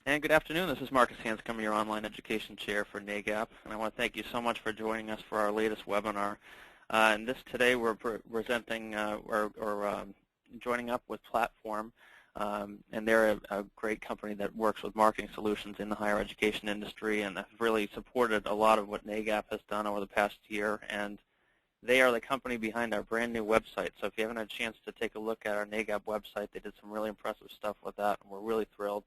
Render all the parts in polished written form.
And good afternoon. This is Marcus Hanscom, your online education chair for NAGAP, and I want to thank you so much for joining us for our latest webinar. And today we're presenting joining up with PlattForm, and they're a great company that works with marketing solutions in the higher education industry, and have really supported a lot of what NAGAP has done over the past year. And they are the company behind our brand new website. So if you haven't had a chance to take a look at our NAGAP website, they did some really impressive stuff with that, and we're really thrilled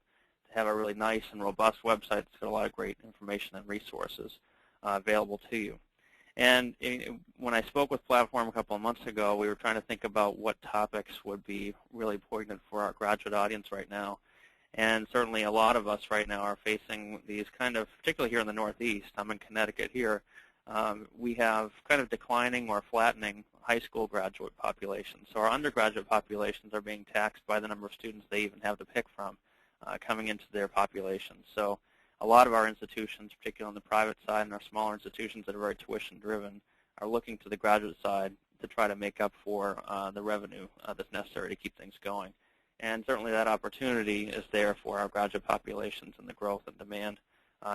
to have a really nice and robust website that's got a lot of great information and resources available to you. And when I spoke with PlattForm a couple of months ago, we were trying to think about what topics would be really poignant for our graduate audience right now. And certainly a lot of us right now are facing these kind of, particularly here in the Northeast, I'm in Connecticut here, we have kind of declining or flattening high school graduate populations. So our undergraduate populations are being taxed by the number of students they even have to pick from coming into their population. So a lot of our institutions, particularly on the private side and our smaller institutions that are very tuition-driven, are looking to the graduate side to try to make up for the revenue that's necessary to keep things going. And certainly that opportunity is there for our graduate populations and the growth and demand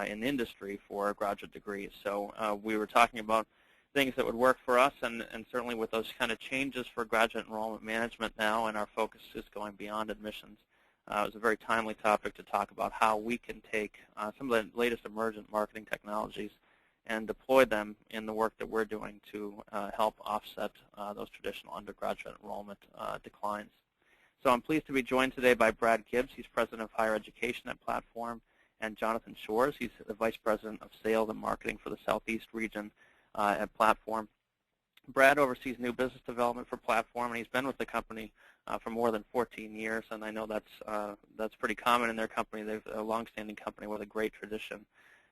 in the industry for graduate degrees. So we were talking about things that would work for us, and certainly with those kind of changes for graduate enrollment management now, and our focus is going beyond admissions. It was a very timely topic to talk about how we can take some of the latest emergent marketing technologies and deploy them in the work that we're doing to help offset those traditional undergraduate enrollment declines. So I'm pleased to be joined today by Brad Gibbs. He's President of Higher Education at PlattForm, and Jonathan Shores. He's the Vice President of Sales and Marketing for the Southeast region at PlattForm. Brad oversees new business development for PlattForm, and he's been with the company for more than 14 years, and I know that's pretty common in their company. They're a long-standing company with a great tradition.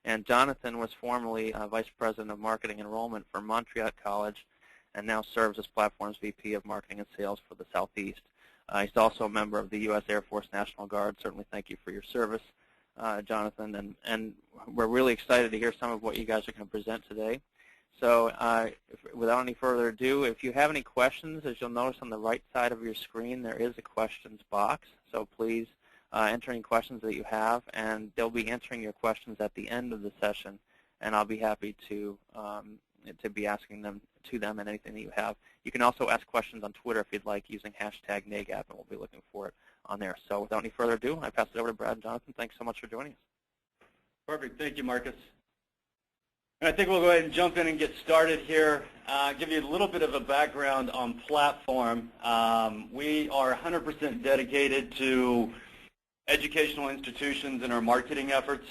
And Jonathan was formerly Vice President of Marketing Enrollment for Montreat College, and now serves as PlattForm's VP of Marketing and Sales for the Southeast. He's also a member of the U.S. Air Force National Guard. Certainly thank you for your service, Jonathan, and we're really excited to hear some of what you guys are going to present today. So without any further ado, if you have any questions, as you'll notice on the right side of your screen, there is a questions box. So please enter any questions that you have, and they'll be answering your questions at the end of the session, and I'll be happy to be asking them to them and anything that you have. You can also ask questions on Twitter if you'd like, using hashtag NAGAP, and we'll be looking for it on there. So without any further ado, I pass it over to Brad and Jonathan. Thanks so much for joining us. Perfect. Thank you, Marcus. And I think we'll go ahead and jump in and get started here. Give you a little bit of a background on PlattForm. We are 100% dedicated to educational institutions in our marketing efforts,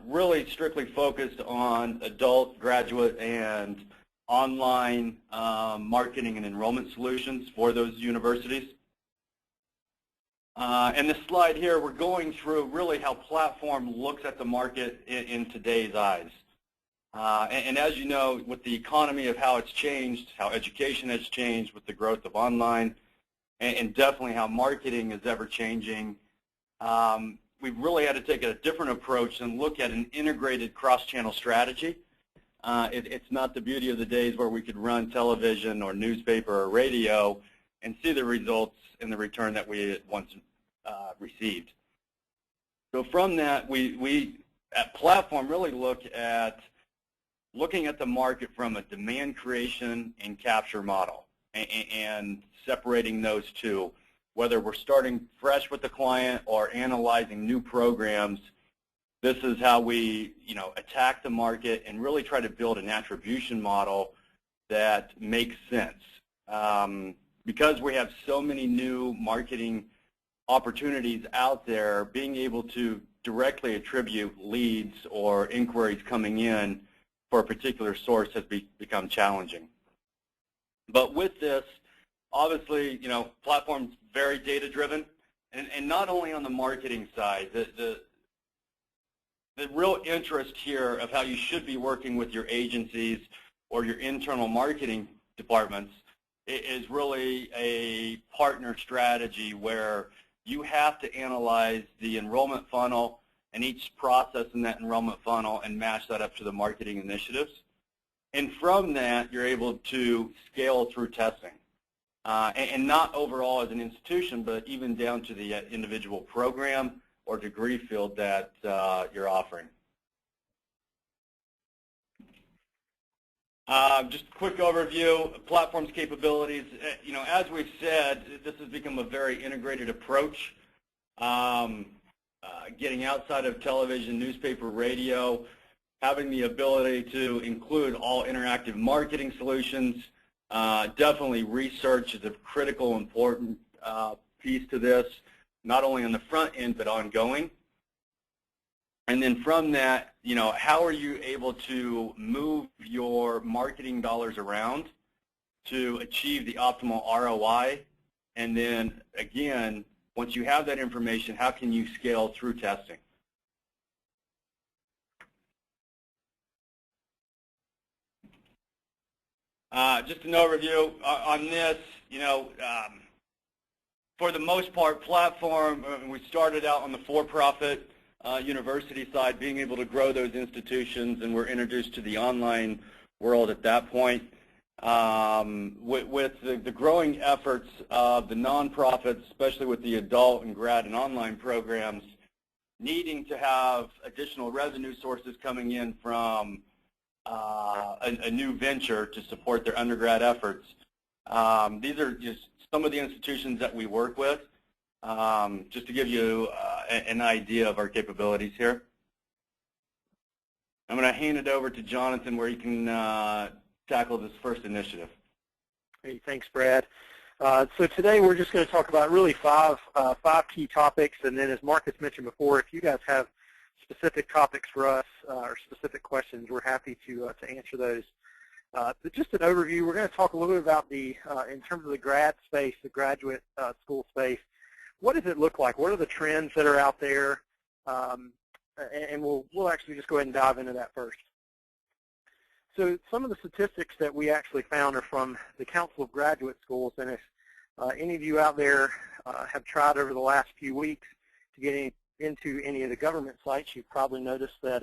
really strictly focused on adult, graduate, and online marketing and enrollment solutions for those universities. And this slide here, we're going through really how PlattForm looks at the market in today's eyes. And as you know, with the economy of how it's changed, how education has changed with the growth of online, and definitely how marketing is ever changing, we've really had to take a different approach and look at an integrated cross-channel strategy. It's not the beauty of the days where we could run television or newspaper or radio and see the results and the return that we had once received. So from that, we at PlattForm really looking at the market from a demand creation and capture model, and separating those two, whether we're starting fresh with the client or analyzing new programs. This is how we attack the market and really try to build an attribution model that makes sense. Because we have so many new marketing opportunities out there, being able to directly attribute leads or inquiries coming in for a particular source has become challenging. But with this, obviously, PlattForm's very data-driven, and not only on the marketing side. The real interest here of how you should be working with your agencies or your internal marketing departments is really a partner strategy where you have to analyze the enrollment funnel and each process in that enrollment funnel and match that up to the marketing initiatives. And from that, you're able to scale through testing. And not overall as an institution, but even down to the individual program or degree field that you're offering. Just a quick overview of PlattForm's capabilities. As we've said, this has become a very integrated approach. Getting outside of television, newspaper, radio, having the ability to include all interactive marketing solutions. Definitely research is a critical, important piece to this, not only on the front end, but ongoing. And then from that, how are you able to move your marketing dollars around to achieve the optimal ROI? And then, again, once you have that information, how can you scale through testing? Just an overview on this, for the most part, PlattForm, we started out on the for-profit university side, being able to grow those institutions, and we're introduced to the online world at that point. With the growing efforts of the nonprofits, especially with the adult and grad and online programs, needing to have additional revenue sources coming in from a new venture to support their undergrad efforts. These are just some of the institutions that we work with, just to give you an idea of our capabilities here. I'm going to hand it over to Jonathan where he can tackle this first initiative. Hey, thanks, Brad. So today we're just going to talk about really five key topics, and then as Marcus mentioned before, if you guys have specific topics for us or specific questions, we're happy to answer those. But just an overview, we're going to talk a little bit about in terms of the grad space, the graduate school space. What does it look like? What are the trends that are out there? And we'll actually just go ahead and dive into that first. So some of the statistics that we actually found are from the Council of Graduate Schools, and if any of you out there have tried over the last few weeks to get into any of the government sites, you've probably noticed that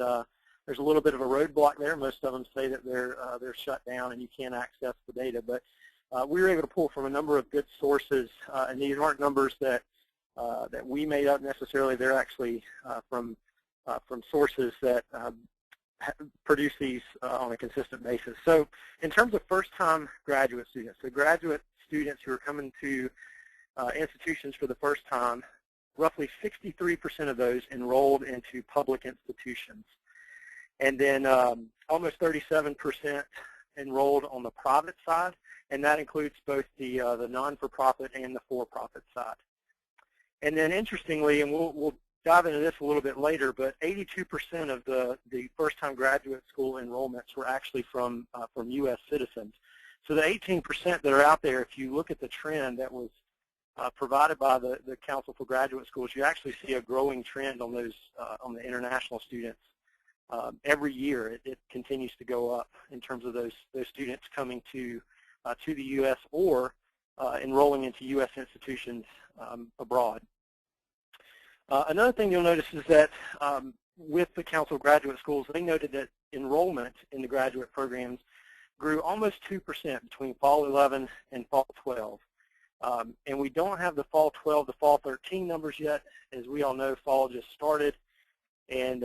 there's a little bit of a roadblock there. Most of them say that they're shut down and you can't access the data. But we were able to pull from a number of good sources, and these aren't numbers that we made up necessarily. They're actually from sources that produce these on a consistent basis. So in terms of first-time graduate students, so graduate students who are coming to institutions for the first time, roughly 63% of those enrolled into public institutions. And then almost 37% enrolled on the private side, and that includes both the non-for-profit and the for-profit side. And then interestingly, and we'll dive into this a little bit later, but 82% of the first-time graduate school enrollments were actually from U.S. citizens. So the 18% that are out there, if you look at the trend that was provided by the Council for Graduate Schools, you actually see a growing trend on those on the international students. Every year, it continues to go up in terms of those students coming to the U.S. or enrolling into U.S. institutions abroad. Another thing you'll notice is that with the Council of Graduate Schools, they noted that enrollment in the graduate programs grew almost 2% between Fall 11 and Fall 12. And we don't have the Fall 12 to Fall 13 numbers yet. As we all know, Fall just started, and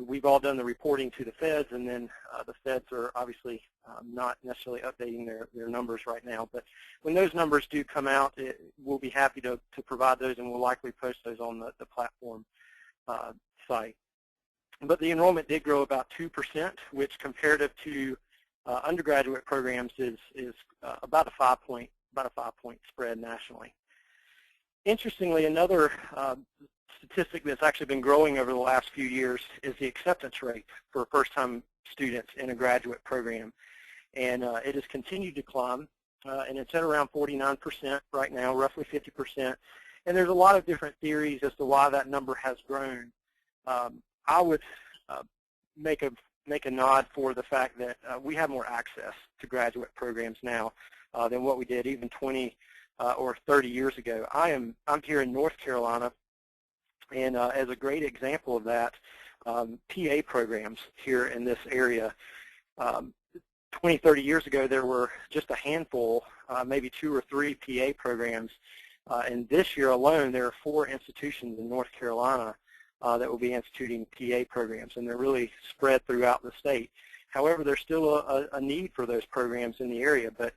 we've all done the reporting to the feds, and then the feds are obviously not necessarily updating their numbers right now. But when those numbers do come out, we'll be happy to provide those, and we'll likely post those on the PlattForm site. But the enrollment did grow about 2%, which comparative to undergraduate programs is about a 5-point spread nationally. Interestingly, another statistic that's actually been growing over the last few years is the acceptance rate for first-time students in a graduate program. And it has continued to climb, and it's at around 49% right now, roughly 50%. And there's a lot of different theories as to why that number has grown. I would make a nod for the fact that we have more access to graduate programs now than what we did even 20 or 30 years ago. I'm here in North Carolina, and as a great example of that, PA programs here in this area. 20, 30 years ago, there were just a handful, maybe 2 or 3 PA programs. And this year alone, there are 4 institutions in North Carolina that will be instituting TA programs, and they're really spread throughout the state. However, there's still a need for those programs in the area, but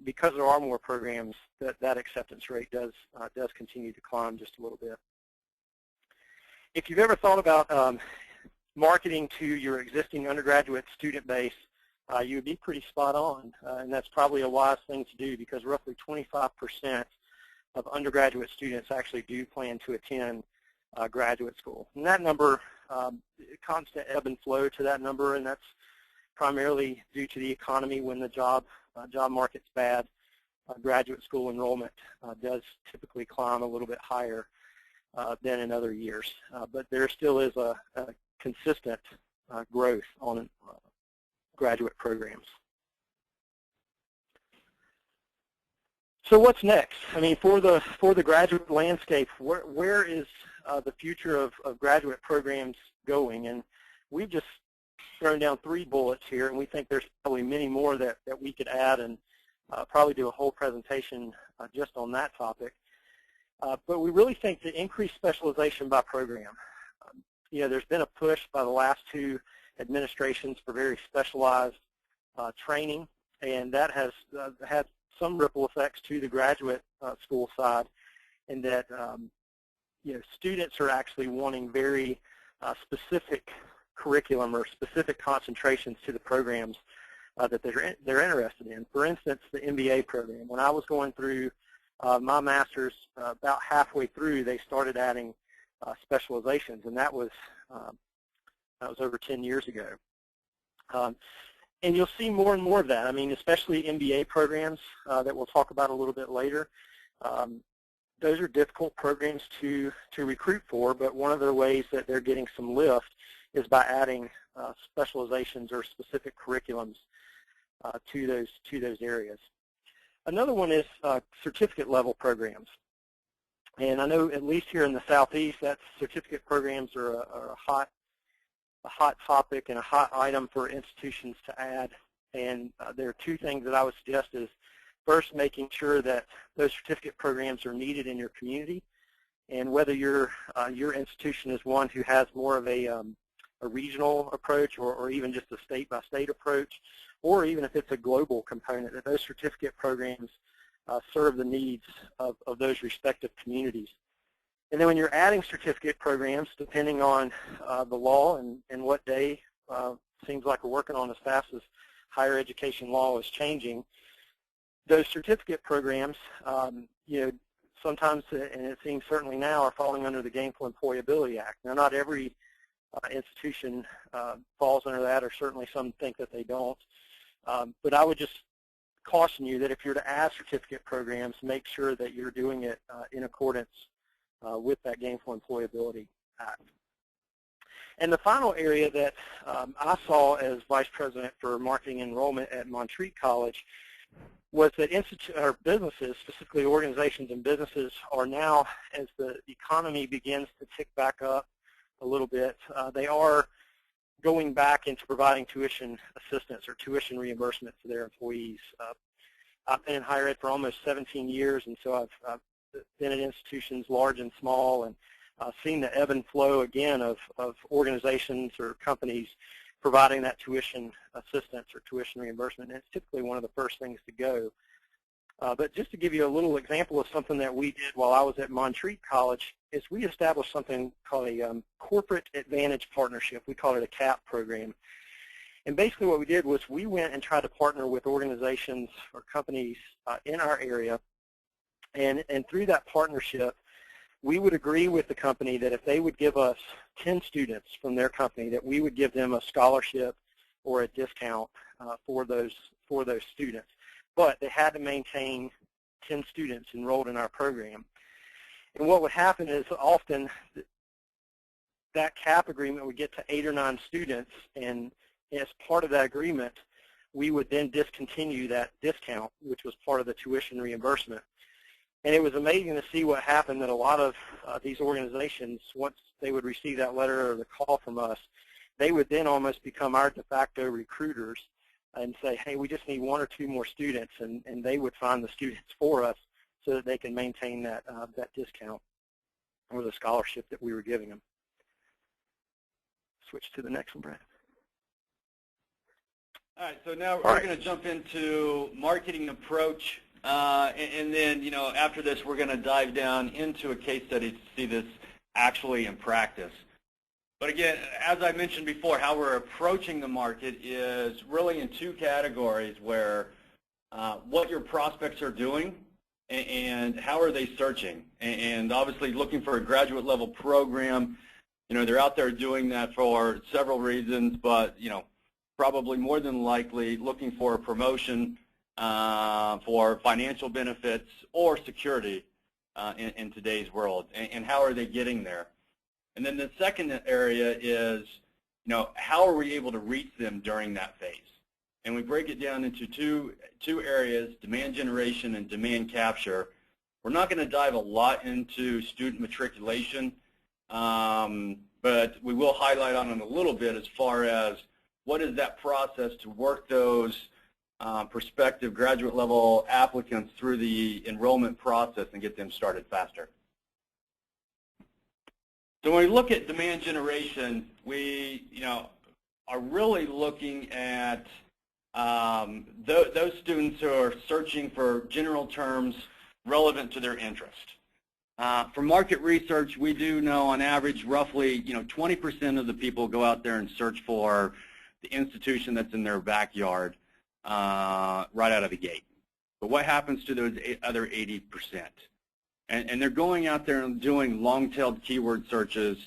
because there are more programs, that acceptance rate does continue to climb just a little bit. If you've ever thought about marketing to your existing undergraduate student base, you would be pretty spot on, and that's probably a wise thing to do, because roughly 25% of undergraduate students actually do plan to attend graduate school. And that number, constant ebb and flow to that number, and that's primarily due to the economy. When the job market's bad, graduate school enrollment does typically climb a little bit higher than in other years. But there still is a consistent growth on graduate programs. So what's next? I mean, for the graduate landscape, where is the future of graduate programs going? And we've just thrown down 3 bullets here, and we think there's probably many more that we could add, and probably do a whole presentation just on that topic. But we really think to increase specialization by program. There's been a push by the last 2 administrations for very specialized training, and that has had some ripple effects to the graduate school side, in that students are actually wanting very specific curriculum or specific concentrations to the programs that they're interested in. For instance, the MBA program. When I was going through my master's, about halfway through, they started adding specializations, and that was over 10 years ago. And you'll see more and more of that. I mean, especially MBA programs that we'll talk about a little bit later. Those are difficult programs to recruit for, but one of the ways that they're getting some lift is by adding specializations or specific curriculums to those areas. Another one is certificate level programs. And I know at least here in the Southeast, that certificate programs are a hot topic and a hot item for institutions to add. And there are 2 things that I would suggest is, first, making sure that those certificate programs are needed in your community, and whether your institution is one who has more of a regional approach, or even just a state-by-state approach, or even if it's a global component, that those certificate programs serve the needs of those respective communities. And then when you're adding certificate programs, depending on the law and what day, seems like we're working on as fast as higher education law is changing, those certificate programs, sometimes, and it seems certainly now, are falling under the Gainful Employability Act. Now, not every institution falls under that, or certainly some think that they don't. But I would just caution you that if you're to add certificate programs, make sure that you're doing it in accordance with that Gainful Employability Act. And the final area that I saw as Vice President for Marketing Enrollment at Montreat College was that businesses, specifically organizations and businesses, are now, as the economy begins to tick back up a little bit, they are going back into providing tuition assistance or tuition reimbursement to their employees. I've been in higher ed for almost 17 years, and so I've been at institutions large and small, and seen the ebb and flow again of organizations or companies providing that tuition assistance or tuition reimbursement. And it's typically one of the first things to go. But just to give you a little example of something that we did while I was at Montreat College, is we established something called a Corporate Advantage Partnership. We call it a CAP program. And basically what we did was we went and tried to partner with organizations or companies in our area. And through that partnership, we would agree with the company that if they would give us 10 students from their company, that we would give them a scholarship or a discount for those students. But they had to maintain 10 students enrolled in our program. And what would happen is often that CAP agreement would get to 8 or 9 students, and as part of that agreement, we would then discontinue that discount, which was part of the tuition reimbursement. And it was amazing to see what happened, that a lot of these organizations, once they would receive that letter or the call from us, they would then almost become our de facto recruiters and say, hey, we just need 1 or 2 more students, and they would find the students for us so that they can maintain that discount or the scholarship that we were giving them. switch to the next one, Brad. All right, so now we're going to jump into marketing approach, and then, after this, we're going to dive down into a case study to see this actually in practice. But again, as I mentioned before, how we're approaching the market is really in two categories, where what your prospects are doing and how are they searching. And obviously looking for a graduate level program, they're out there doing that for several reasons, but probably more than likely looking for a promotion, for financial benefits or security in today's world. And how are they getting there? And then the second area is, how are we able to reach them during that phase? And we break it down into two areas, demand generation and demand capture. We're not going to dive a lot into student matriculation, but we will highlight on it a little bit as far as what is that process to work those prospective graduate level applicants through the enrollment process and get them started faster. So when we look at demand generation, we are really looking at those students who are searching for general terms relevant to their interest. For market research, we do know on average roughly 20% of the people go out there and search for the institution that's in their backyard right out of the gate. But what happens to those other 80%? And they're going out there and doing long-tailed keyword searches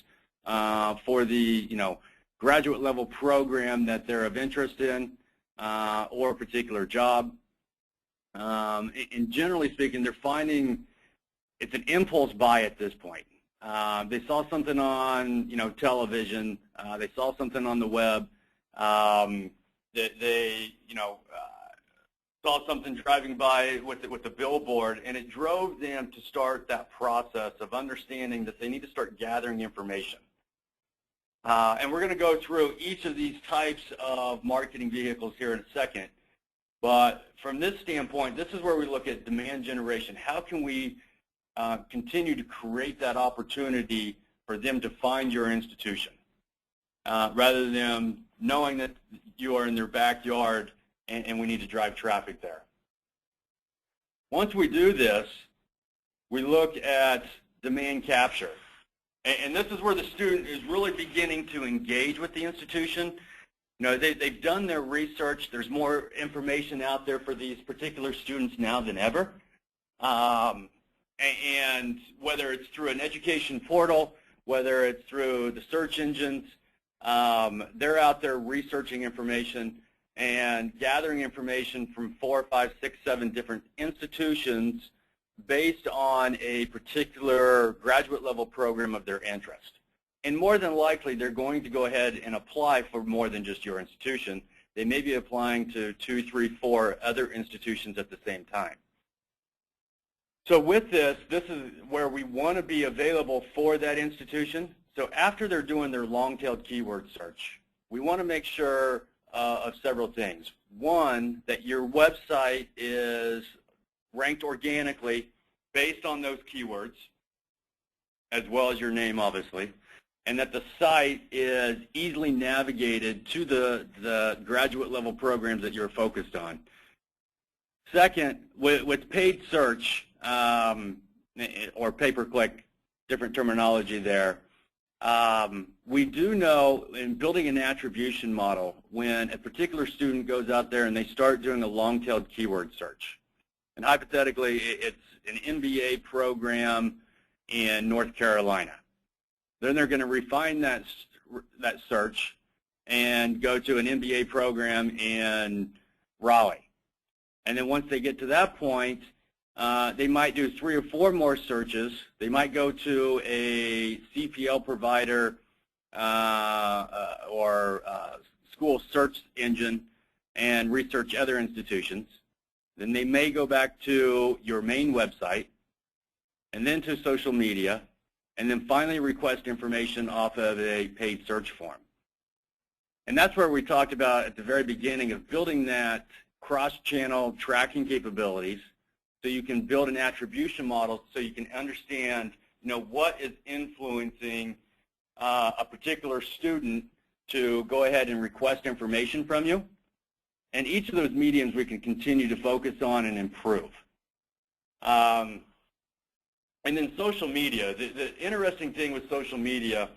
for the graduate level program that they're of interest in or a particular job. And generally speaking, they're finding it's an impulse buy at this point. They saw something on television. They saw something on the web. They saw something driving by with the billboard, and it drove them to start that process of understanding that they need to start gathering information. And we're going to go through each of these types of marketing vehicles here in a second. But from this standpoint, this is where we look at demand generation. How can we continue to create that opportunity for them to find your institution, rather than knowing that you are in their backyard and we need to drive traffic there. Once we do this, we look at demand capture. And this is where the student is really beginning to engage with the institution. They've done their research. There's more information out there for these particular students now than ever. And whether it's through an education portal, whether it's through the search engines, they're out there researching information and gathering information from 4, 5, 6, 7 different institutions based on a particular graduate level program of their interest. And more than likely, they're going to go ahead and apply for more than just your institution. They may be applying to 2, 3, 4 other institutions at the same time. So with this is where we want to be available for that institution. So after they're doing their long-tailed keyword search, we want to make sure of several things. One, that your website is ranked organically based on those keywords, as well as your name, obviously, and that the site is easily navigated to the graduate level programs that you're focused on. Second, with paid search, or pay-per-click, different terminology there, we do know in building an attribution model, when a particular student goes out there and they start doing a long-tailed keyword search, and hypothetically it's an MBA program in North Carolina, then they're going to refine that search and go to an MBA program in Raleigh. And then once they get to that point, they might do 3 or 4 more searches. They might go to a CPL provider or school search engine and research other institutions. Then they may go back to your main website, and then to social media, and then finally request information off of a paid search form. And that's where we talked about at the very beginning of building that cross-channel tracking capabilities, so you can build an attribution model so you can understand, what is influencing a particular student to go ahead and request information from you. And each of those mediums we can continue to focus on and improve. And then social media. The interesting thing with social media,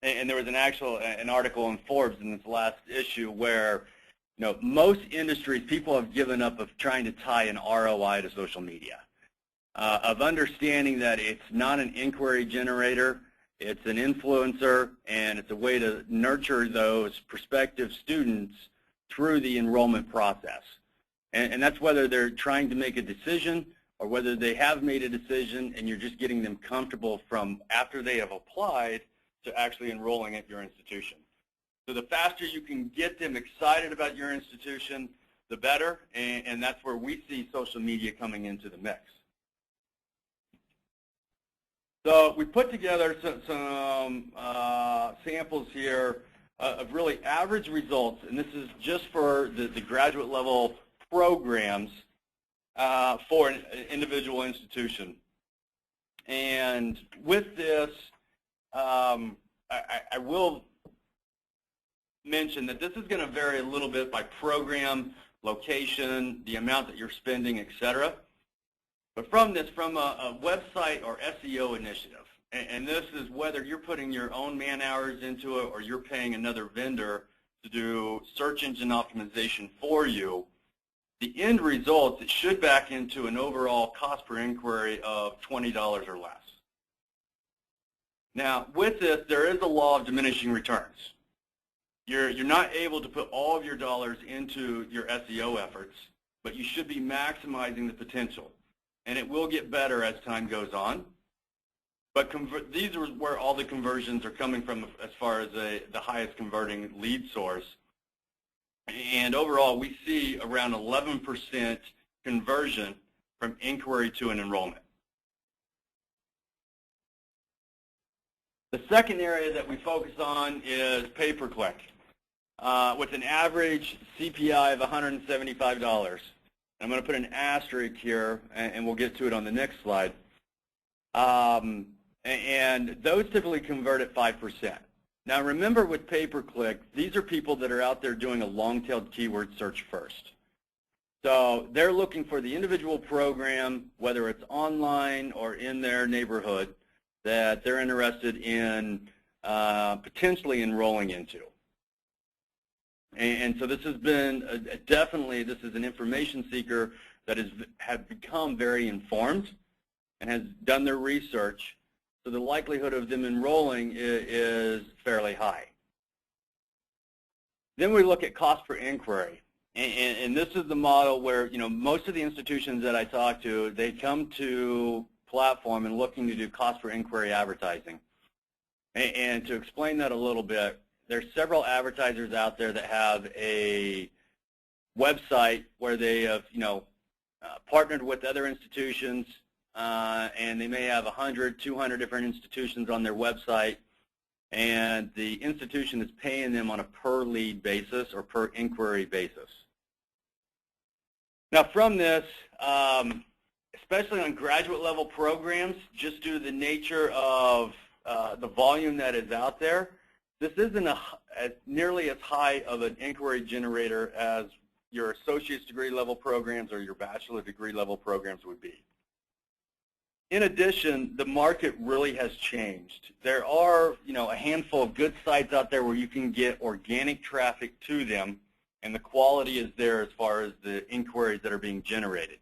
and there was an article in Forbes in this last issue where, most industries, people have given up of trying to tie an ROI to social media, of understanding that it's not an inquiry generator, it's an influencer, and it's a way to nurture those prospective students through the enrollment process. And that's whether they're trying to make a decision or whether they have made a decision and you're just getting them comfortable from after they have applied to actually enrolling at your institution. So the faster you can get them excited about your institution, the better, and that's where we see social media coming into the mix. So we put together some samples here of really average results, and this is just for the graduate level programs for an individual institution. And with this, I will mention that this is going to vary a little bit by program, location, the amount that you're spending, etc. But from a website or SEO initiative, and this is whether you're putting your own man hours into it or you're paying another vendor to do search engine optimization for you, the end results, it should back into an overall cost per inquiry of $20 or less. Now, with this, there is a law of diminishing returns. You're not able to put all of your dollars into your SEO efforts, but you should be maximizing the potential. And it will get better as time goes on. But these are where all the conversions are coming from as far as the highest converting lead source. And overall, we see around 11% conversion from inquiry to an enrollment. The second area that we focus on is pay-per-click, with an average CPI of $175. I'm going to put an asterisk here, and we'll get to it on the next slide. And those typically convert at 5%. Now remember, with pay-per-click, these are people that are out there doing a long-tailed keyword search first. So they're looking for the individual program, whether it's online or in their neighborhood, that they're interested in potentially enrolling into. And so this has been definitely, this is an information seeker that has become very informed and has done their research, so the likelihood of them enrolling is fairly high. Then we look at cost per inquiry, and this is the model where, most of the institutions that I talk to, they come to PlattForm and looking to do cost per inquiry advertising. And to explain that a little bit, there's several advertisers out there that have a website where they have, partnered with other institutions, and they may have 100, 200 different institutions on their website, and the institution is paying them on a per lead basis or per inquiry basis. Now from this, especially on graduate level programs, just due to the nature of the volume that is out there, this isn't nearly as high of an inquiry generator as your associate's degree level programs or your bachelor degree level programs would be. In addition, the market really has changed. There are, a handful of good sites out there where you can get organic traffic to them, and the quality is there as far as the inquiries that are being generated.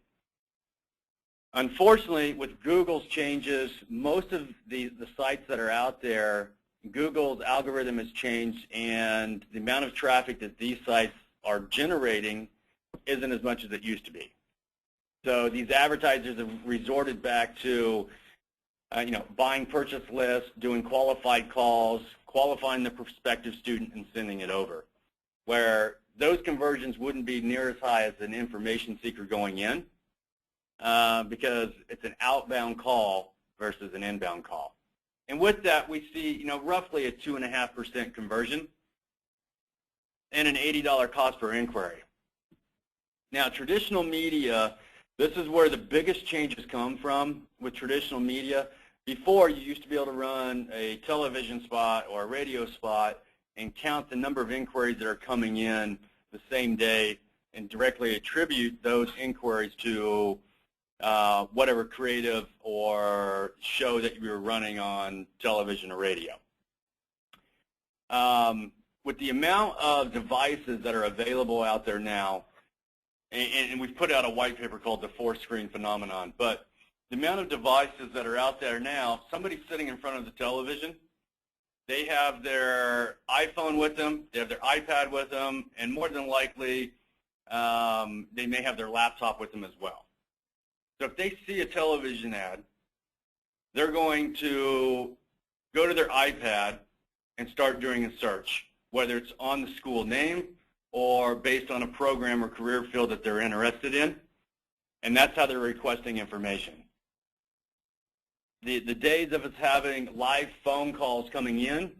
Unfortunately, with Google's changes, most of the sites that are out there, Google's algorithm has changed, and the amount of traffic that these sites are generating isn't as much as it used to be. So these advertisers have resorted back to, buying purchase lists, doing qualified calls, qualifying the prospective student, and sending it over, where those conversions wouldn't be near as high as an information seeker going in, because it's an outbound call versus an inbound call. And with that, we see, roughly a 2.5% conversion and an $80 cost per inquiry. Now, traditional media, this is where the biggest changes come from with traditional media. Before, you used to be able to run a television spot or a radio spot, and count the number of inquiries that are coming in the same day and directly attribute those inquiries to whatever creative or show that you were running on television or radio. With the amount of devices that are available out there now, and we've put out a white paper called the four-screen phenomenon, but the amount of devices that are out there now, somebody's sitting in front of the television, they have their iPhone with them, they have their iPad with them, and more than likely, they may have their laptop with them as well. So if they see a television ad, they're going to go to their iPad and start doing a search, whether it's on the school name or based on a program or career field that they're interested in, and that's how they're requesting information. The days of us having live phone calls coming in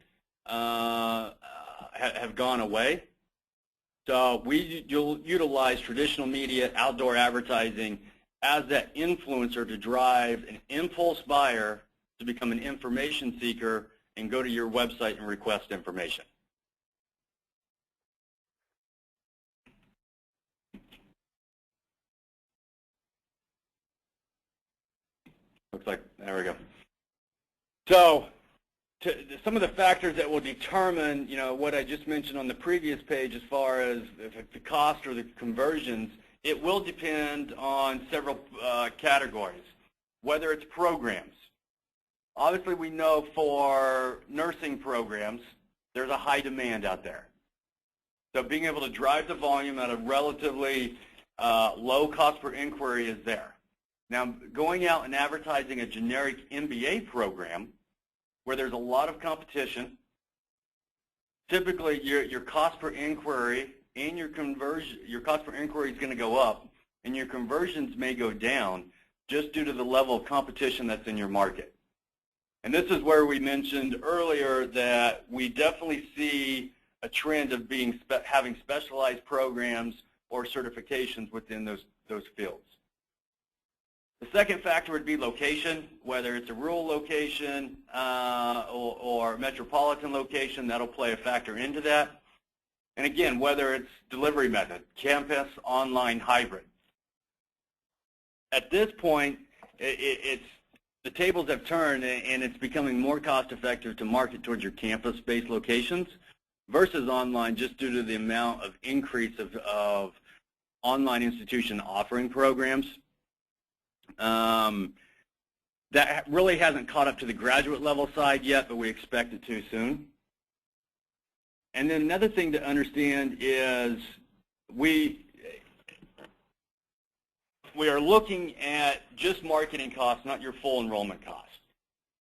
have gone away. So we utilize traditional media, outdoor advertising as that influencer to drive an impulse buyer to become an information seeker and go to your website and request information. Looks like, there we go. So some of the factors that will determine, what I just mentioned on the previous page as far as the cost or the conversions, it will depend on several categories, whether it's programs. Obviously, we know for nursing programs, there's a high demand out there. So being able to drive the volume at a relatively low cost per inquiry is there. Now, going out and advertising a generic MBA program where there's a lot of competition, typically your cost per inquiry and your cost per inquiry is going to go up, and your conversions may go down just due to the level of competition that's in your market. And this is where we mentioned earlier that we definitely see a trend of having specialized programs or certifications within those fields. The second factor would be location, whether it's a rural location or metropolitan location, that'll play a factor into that. And again, whether it's delivery method, campus, online, hybrid. At this point, the tables have turned, and it's becoming more cost-effective to market towards your campus-based locations versus online, just due to the amount of increase of online institution offering programs. That really hasn't caught up to the graduate level side yet, but we expect it to soon. And then another thing to understand is we are looking at just marketing costs, not your full enrollment cost.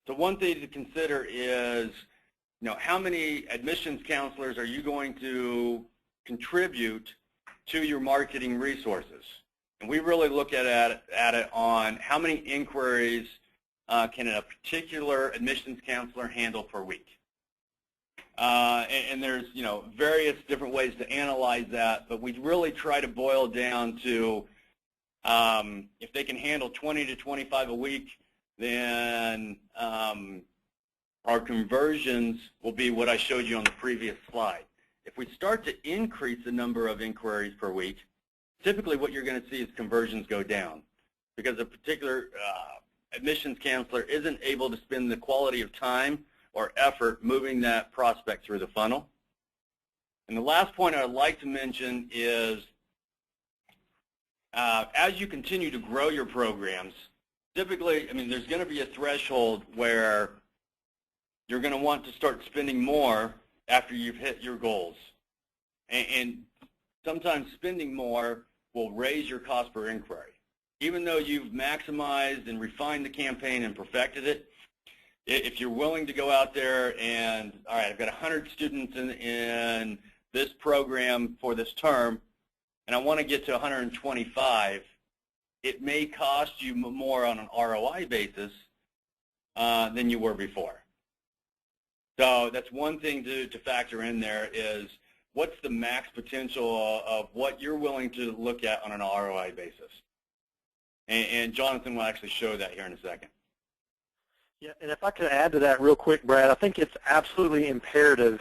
So one thing to consider is, how many admissions counselors are you going to contribute to your marketing resources? And we really look at it on how many inquiries can a particular admissions counselor handle per week. And there's, various different ways to analyze that, but we really try to boil down to if they can handle 20 to 25 a week, then our conversions will be what I showed you on the previous slide. If we start to increase the number of inquiries per week, typically what you're going to see is conversions go down because a particular admissions counselor isn't able to spend the quality of time or effort moving that prospect through the funnel. And the last point I'd like to mention is as you continue to grow your programs, typically, there's going to be a threshold where you're going to want to start spending more after you've hit your goals. And sometimes spending more will raise your cost per inquiry. Even though you've maximized and refined the campaign and perfected it, if you're willing to go out there and, all right, I've got 100 students in this program for this term, and I want to get to 125, it may cost you more on an ROI basis than you were before. So that's one thing to factor in there is what's the max potential of what you're willing to look at on an ROI basis. And Jonathan will actually show that here in a second. Yeah, and if I could add to that real quick, Brad, I think it's absolutely imperative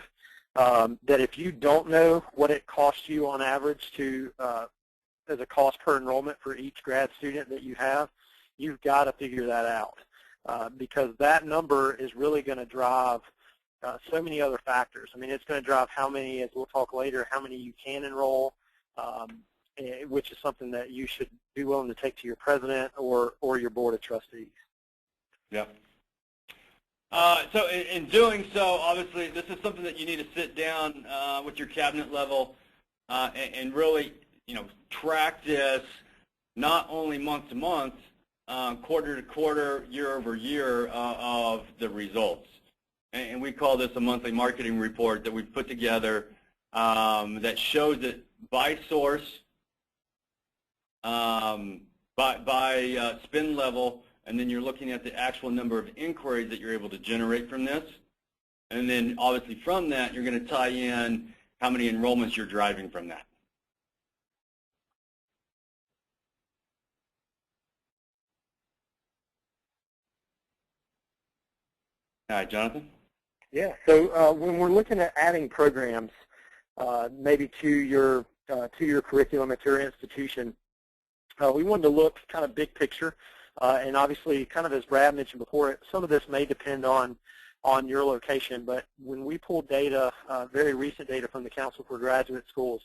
that if you don't know what it costs you on average to as a cost per enrollment for each grad student that you have, you've got to figure that out because that number is really going to drive so many other factors. I mean, it's going to drive how many, as we'll talk later, how many you can enroll, which is something that you should be willing to take to your president or your board of trustees. Yeah. So in doing so, obviously, this is something that you need to sit down with your cabinet level and really, track this not only month to month, quarter to quarter, year over year of the results. And we call this a monthly marketing report that we've put together that shows it by source, by spend level, and then you're looking at the actual number of inquiries that you're able to generate from this. And then obviously from that, you're going to tie in how many enrollments you're driving from that. All right, Jonathan? Yeah, so when we're looking at adding programs, maybe to your curriculum at your institution, we wanted to look kind of big picture, and obviously, kind of as Brad mentioned before, some of this may depend on your location, but when we pulled data, very recent data from the Council for Graduate Schools,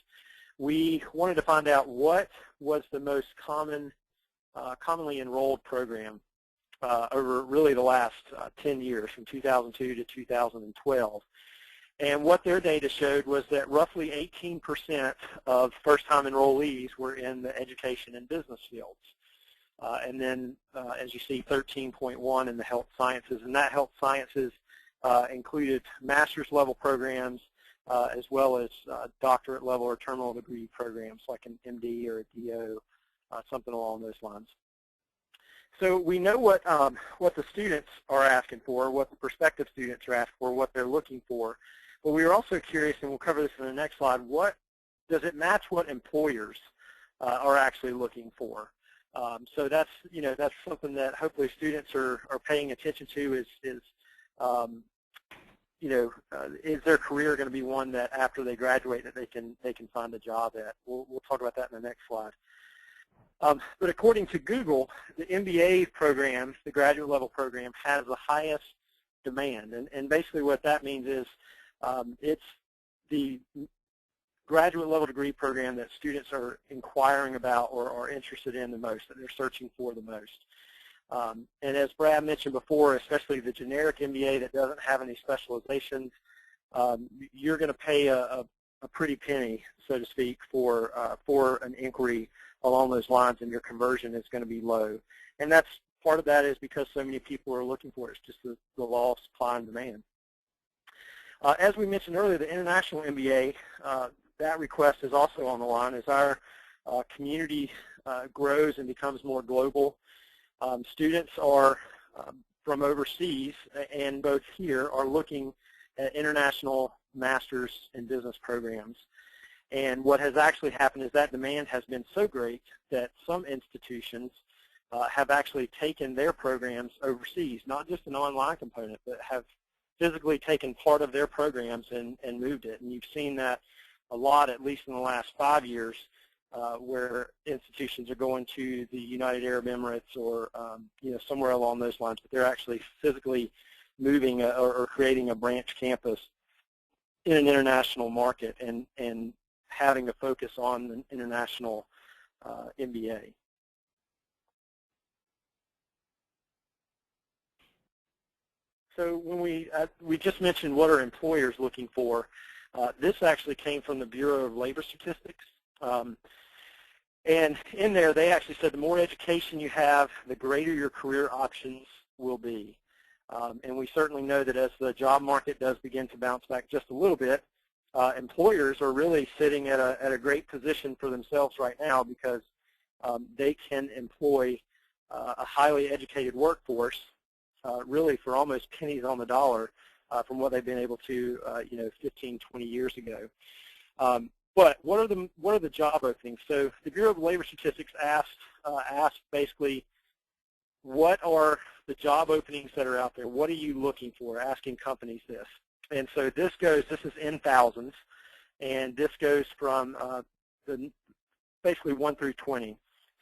we wanted to find out what was the most commonly enrolled program over really the last 10 years, from 2002 to 2012. And what their data showed was that roughly 18% of first-time enrollees were in the education and business fields. And then, as you see, 13.1 in the health sciences. And that health sciences included master's level programs as well as doctorate level or terminal degree programs like an MD or a DO, something along those lines. So we know what the students are asking for, what the prospective students are asking for, what they're looking for. But we were also curious, and we'll cover this in the next slide, does it match what employers are actually looking for? So that's something that hopefully students are paying attention to is their career going to be one that after they graduate that they can find a job at? We'll talk about that in the next slide. But according to Google, the MBA program, the graduate level program, has the highest demand. And basically what that means is it's the graduate level degree program that students are inquiring about or are interested in the most, that they're searching for the most. And as Brad mentioned before, especially the generic MBA that doesn't have any specializations, you're going to pay a pretty penny, so to speak, for an inquiry along those lines, and your conversion is going to be low. And that's part of that is because so many people are looking for it. It's just the law of supply and demand. As we mentioned earlier, the international MBA, that request is also on the line as our community grows and becomes more global. Students are from overseas and both here are looking at international master's in business programs. And what has actually happened is that demand has been so great that some institutions have actually taken their programs overseas, not just an online component, but have physically taken part of their programs and moved it. And you've seen that a lot, at least in the last 5 years, where institutions are going to the United Arab Emirates or somewhere along those lines, but they're actually physically moving or creating a branch campus in an international market and having a focus on an international MBA. So when we just mentioned what are employers looking for, this actually came from the Bureau of Labor Statistics. And in there, they actually said the more education you have, the greater your career options will be. And we certainly know that as the job market does begin to bounce back just a little bit, employers are really sitting at a great position for themselves right now because they can employ a highly educated workforce really for almost pennies on the dollar from what they've been able to 15, 20 years ago. But what are the job openings? So the Bureau of Labor Statistics asked basically, what are the job openings that are out there? What are you looking for? Asking companies this. And so this is in thousands, and this goes from basically 1 through 20.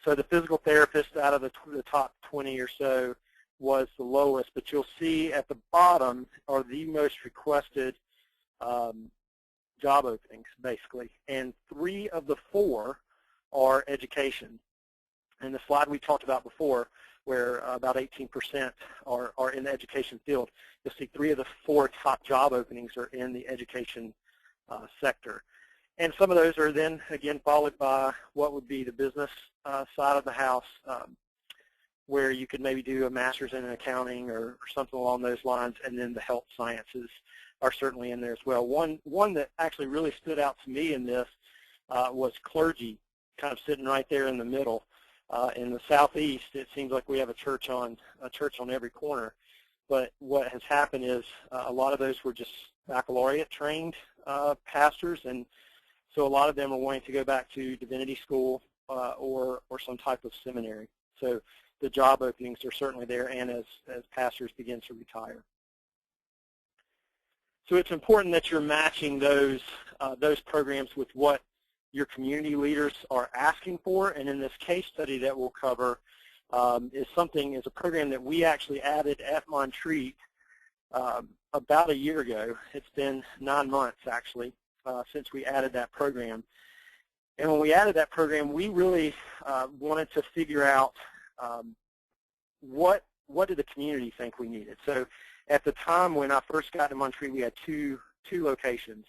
So the physical therapist out of the top 20 or so was the lowest, but you'll see at the bottom are the most requested job openings, basically. And 3 of the 4 are education. And the slide we talked about before, where about 18% are in the education field, you'll see 3 of the 4 top job openings are in the education sector. And some of those are then, again, followed by what would be the business side of the house, where you could maybe do a master's in accounting or something along those lines, and then the health sciences are certainly in there as well. One that actually really stood out to me in this was clergy, kind of sitting right there in the middle. In the southeast, it seems like we have a church on every corner. But what has happened is a lot of those were just baccalaureate trained pastors, and so a lot of them are wanting to go back to divinity school or some type of seminary. So the job openings are certainly there, and as pastors begin to retire. So it's important that you're matching those programs with what your community leaders are asking for. And in this case study that we'll cover is a program that we actually added at Montreat about a year ago. It's been 9 months actually since we added that program. And when we added that program, we really wanted to figure out what did the community think we needed. So at the time when I first got to Montreat, we had two locations,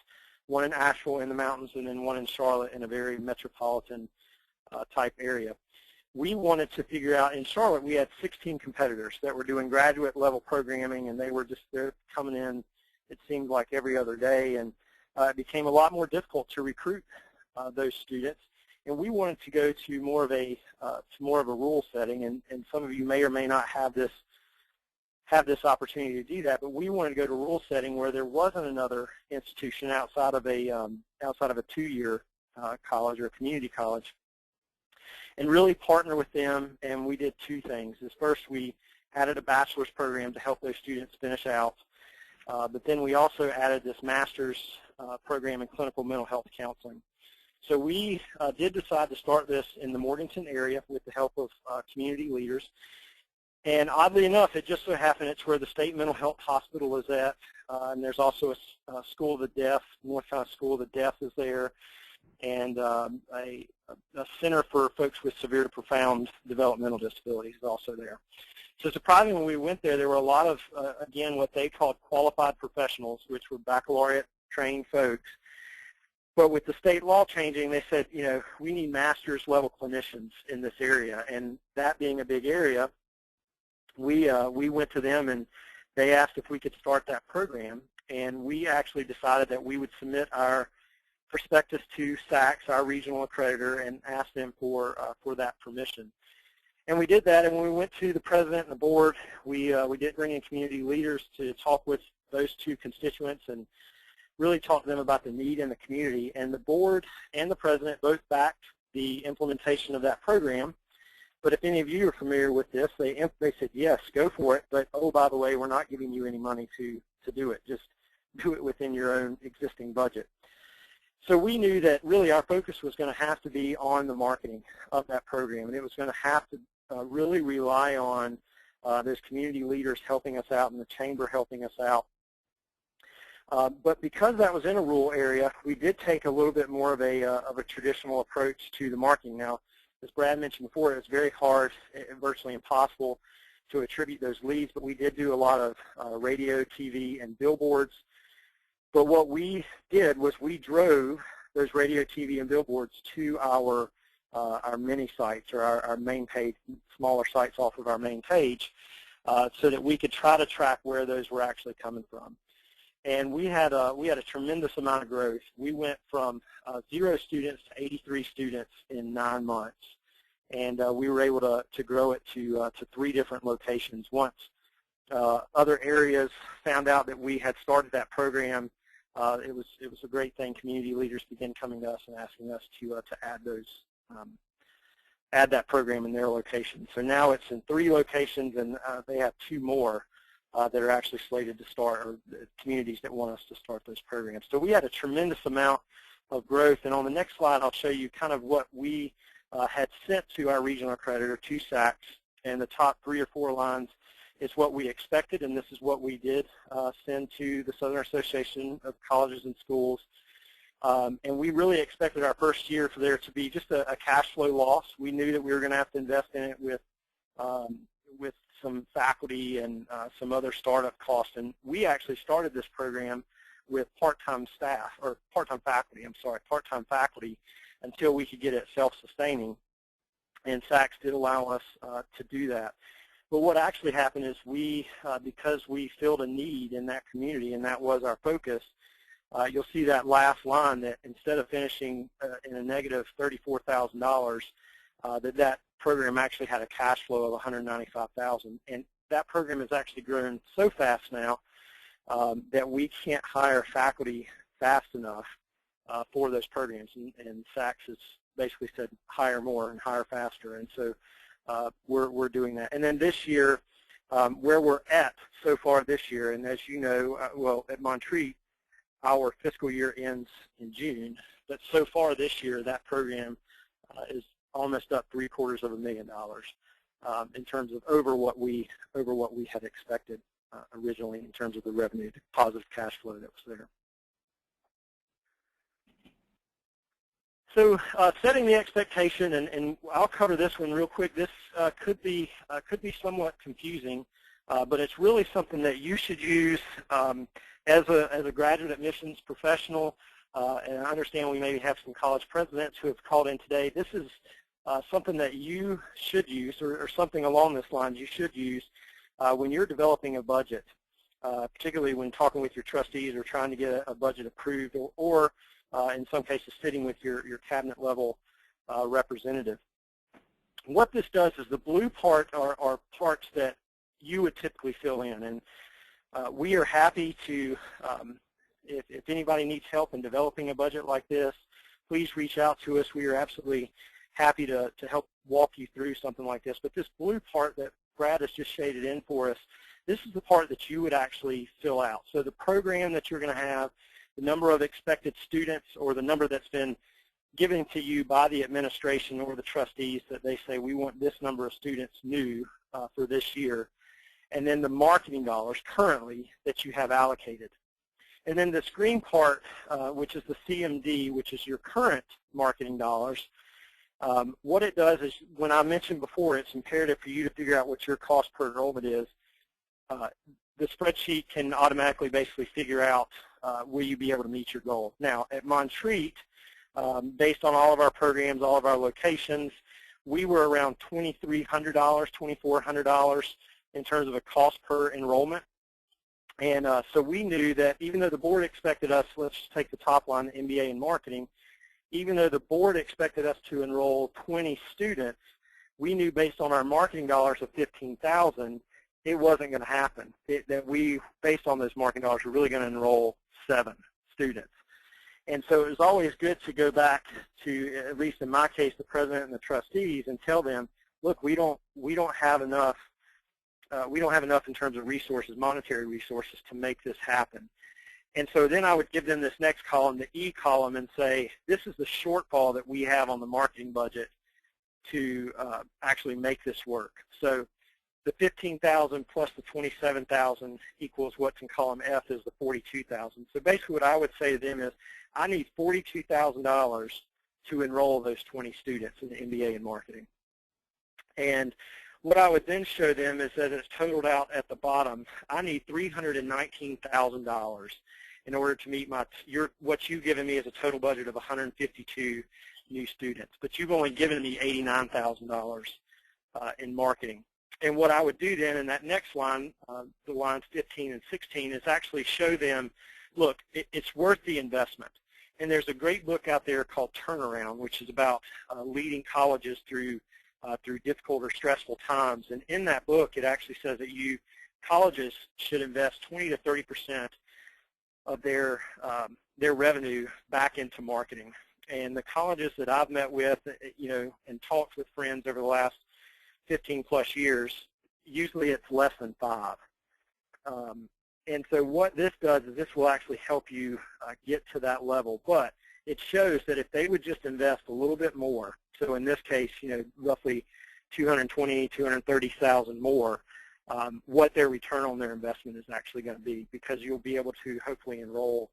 one in Asheville in the mountains and then one in Charlotte in a very metropolitan type area. We wanted to figure out, in Charlotte, we had 16 competitors that were doing graduate level programming, and they're coming in, it seemed like every other day, and it became a lot more difficult to recruit those students. And we wanted to go to more of a rural setting, and some of you may or may not have this opportunity to do that, but we wanted to go to a rural setting where there wasn't another institution outside of a 2-year college or a community college, and really partner with them. And we did 2 things. First, we added a bachelor's program to help those students finish out, but then we also added this master's program in clinical mental health counseling. So we did decide to start this in the Morganton area with the help of community leaders. And oddly enough, it just so happened it's where the State Mental Health Hospital is at, and there's also a School of the Deaf, North Carolina School of the Deaf is there, and a Center for Folks with Severe to Profound Developmental Disabilities is also there. So surprisingly, when we went there, there were a lot of, again, what they called qualified professionals, which were baccalaureate-trained folks. But with the state law changing, they said, we need master's level clinicians in this area, and that being a big area, we went to them and they asked if we could start that program, and we actually decided that we would submit our prospectus to SACS, our regional accreditor, and ask them for that permission. And we did that, and when we went to the president and the board, we did bring in community leaders to talk with those 2 constituents and really talk to them about the need in the community. And the board and the president both backed the implementation of that program. But if any of you are familiar with this, they said, yes, go for it, but oh, by the way, we're not giving you any money to do it. Just do it within your own existing budget. So we knew that really our focus was going to have to be on the marketing of that program, and it was going to have to really rely on those community leaders helping us out and the chamber helping us out. But because that was in a rural area, we did take a little bit more of a traditional approach to the marketing. Now, as Brad mentioned before, it was very hard, virtually impossible to attribute those leads, but we did do a lot of radio, TV, and billboards. But what we did was we drove those radio, TV, and billboards to our mini sites, or our main page, smaller sites off of our main page, so that we could try to track where those were actually coming from. And we had a tremendous amount of growth. We went from 0 students to 83 students in 9 months, and we were able to grow it to 3 different locations. Once other areas found out that we had started that program, it was a great thing. Community leaders began coming to us and asking us to add that program in their location. So now it's in 3 locations, and they have 2 more that are actually slated to start, or communities that want us to start those programs. So we had a tremendous amount of growth, and on the next slide I'll show you kind of what we had sent to our regional accreditor, to SACS, and the top 3 or 4 lines is what we expected, and this is what we did send to the Southern Association of Colleges and Schools. And we really expected our first year for there to be just a cash flow loss. We knew that we were going to have to invest in it with some faculty and some other startup costs. And we actually started this program with part-time staff, or part-time faculty, part-time faculty, until we could get it self-sustaining. And SACS did allow us to do that. But what actually happened is we, because we filled a need in that community, and that was our focus, you'll see that last line that instead of finishing in a negative $34,000, that program actually had a cash flow of $195,000. And that program has actually grown so fast now that we can't hire faculty fast enough for those programs. And SACS has basically said hire more and hire faster. And so we're doing that. And then this year, where we're at so far this year, and as you know, well, at Montreat, our fiscal year ends in June, but so far this year, that program is almost up $750,000 in terms of over what we had expected originally in terms of the revenue, the positive cash flow that was there. So setting the expectation, and I'll cover this one real quick. This could be somewhat confusing, but it's really something that you should use as a graduate admissions professional. And I understand we maybe have some college presidents who have called in today. This is something that you should use, or something along this line you should use when you're developing a budget, particularly when talking with your trustees or trying to get a budget approved, or in some cases sitting with your cabinet level representative. What this does is the blue part are parts that you would typically fill in, and we are happy to, if anybody needs help in developing a budget like this, please reach out to us. We are absolutely happy to help walk you through something like this. But this blue part that Brad has just shaded in for us, this is the part that you would actually fill out. So the program that you're going to have, the number of expected students, or the number that's been given to you by the administration or the trustees that they say we want this number of students new for this year, and then the marketing dollars currently that you have allocated. And then this green part, which is the CMD, which is your current marketing dollars, what it does is, when I mentioned before, it's imperative for you to figure out what your cost per enrollment is. The spreadsheet can automatically basically figure out will you be able to meet your goal. Now, at Montreat, based on all of our programs, all of our locations, we were around $2,300, $2,400 in terms of a cost per enrollment. And so we knew that even though the board expected us, let's just take the top line, the MBA in marketing, even though the board expected us to enroll 20 students, we knew based on our marketing dollars of $15,000, it wasn't going to happen. That we, based on those marketing dollars, were really going to enroll 7 students. And so it was always good to go back to, at least in my case, the president and the trustees, and tell them, look, we don't have enough. We don't have enough in terms of resources, monetary resources, to make this happen. And so then I would give them this next column, the E column, and say, this is the shortfall that we have on the marketing budget to actually make this work. So the $15,000 plus the $27,000 equals what's in column F is the $42,000. So basically what I would say to them is, I need $42,000 to enroll those 20 students in the MBA in marketing. And what I would then show them is that it's totaled out at the bottom. I need $319,000 in order to meet what you've given me is a total budget of 152 new students. But you've only given me $89,000 in marketing. And what I would do then in that next line, the lines 15 and 16, is actually show them, look, it's worth the investment. And there's a great book out there called Turnaround, which is about leading colleges through difficult or stressful times. And in that book, it actually says that colleges should invest 20 to 30% of their revenue back into marketing. And the colleges that I've met with, and talked with friends over the last 15 plus years, usually it's less than 5. And so what this does is this will actually help you get to that level. But it shows that if they would just invest a little bit more, so in this case, roughly 230,000 more, what their return on their investment is actually going to be, because you'll be able to hopefully enroll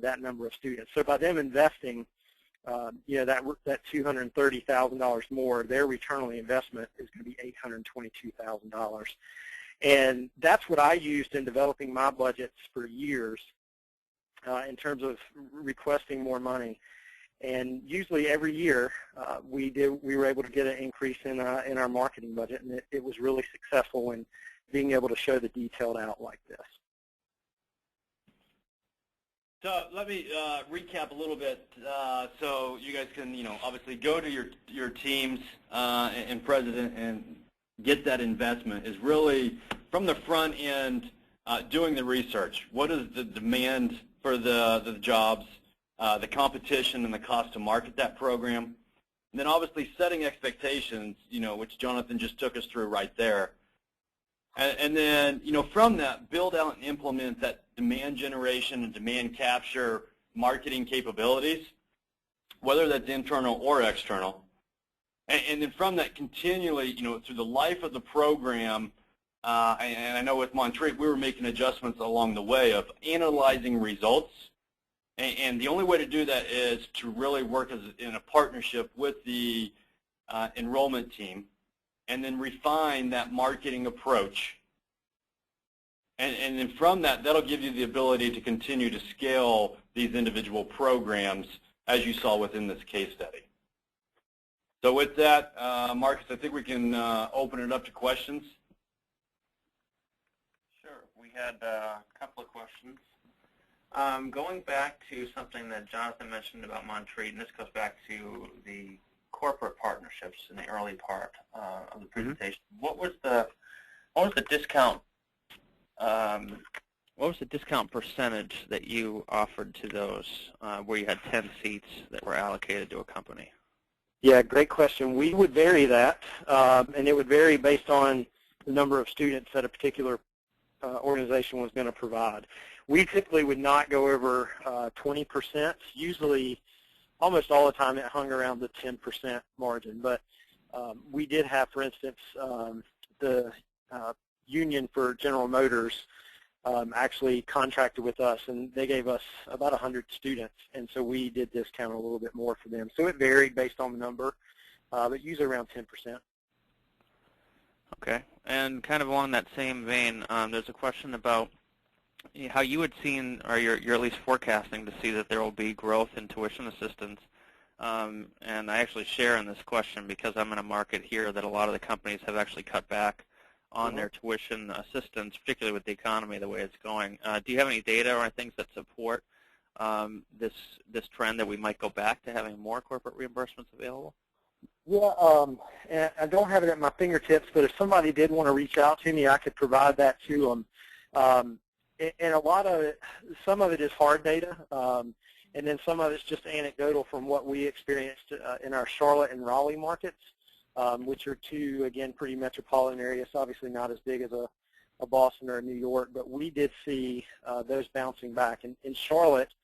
that number of students. So by them investing, that $230,000 more, their return on the investment is going to be $822,000. And that's what I used in developing my budgets for years in terms of requesting more money. And usually every year we were able to get an increase in our marketing budget, and it was really successful in being able to show the detailed out like this. So let me recap a little bit, so you guys can, obviously go to your teams and president and get that investment. Is really from the front end doing the research. What is the demand for the jobs, the competition, and the cost to market that program, and then obviously setting expectations, which Jonathan just took us through right there. And then, from that, build out and implement that demand generation and demand capture marketing capabilities, whether that's internal or external. And then from that, continually, through the life of the program, and I know with Montreat, we were making adjustments along the way of analyzing results. And the only way to do that is to really work in a partnership with the enrollment team, and then refine that marketing approach. And then from that, that'll give you the ability to continue to scale these individual programs, as you saw within this case study. So with that, Marcus, I think we can open it up to questions. Sure. We had a couple of questions. Going back to something that Jonathan mentioned about Montreat, and this goes back to the corporate partnerships in the early part of the presentation. What was the discount? What was the discount percentage that you offered to those where you had 10 seats that were allocated to a company? Yeah, great question. We would vary that, and it would vary based on the number of students that a particular organization was going to provide. We typically would not go over 20%. Usually, almost all the time, it hung around the 10% margin. But we did have, for instance, the union for General Motors actually contracted with us, and they gave us about 100 students, and so we did discount a little bit more for them. So it varied based on the number, but usually around 10%. Okay, and kind of along that same vein, there's a question about how you had seen, or you're at least forecasting to see that there will be growth in tuition assistance. And I actually share in this question because I'm in a market here that a lot of the companies have actually cut back on their tuition assistance, particularly with the economy the way it's going. Do you have any data or things that support this trend that we might go back to having more corporate reimbursements available? Yeah, and I don't have it at my fingertips, but if somebody did want to reach out to me, I could provide that to them. And a lot of it, some of it is hard data, and then some of it's just anecdotal from what we experienced in our Charlotte and Raleigh markets, which are two, again, pretty metropolitan areas, obviously not as big as a Boston or a New York, but we did see those bouncing back. In Charlotte,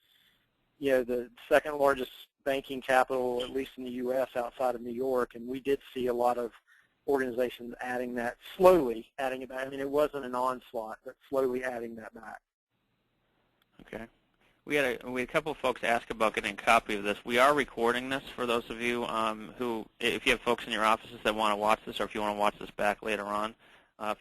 the second largest banking capital, at least in the U.S. outside of New York, and we did see a lot of organizations slowly adding it back. I mean, it wasn't an onslaught, but slowly adding that back. Okay. We had a couple of folks ask about getting a copy of this. We are recording this for those of you who, if you have folks in your offices that want to watch this, or if you want to watch this back later on,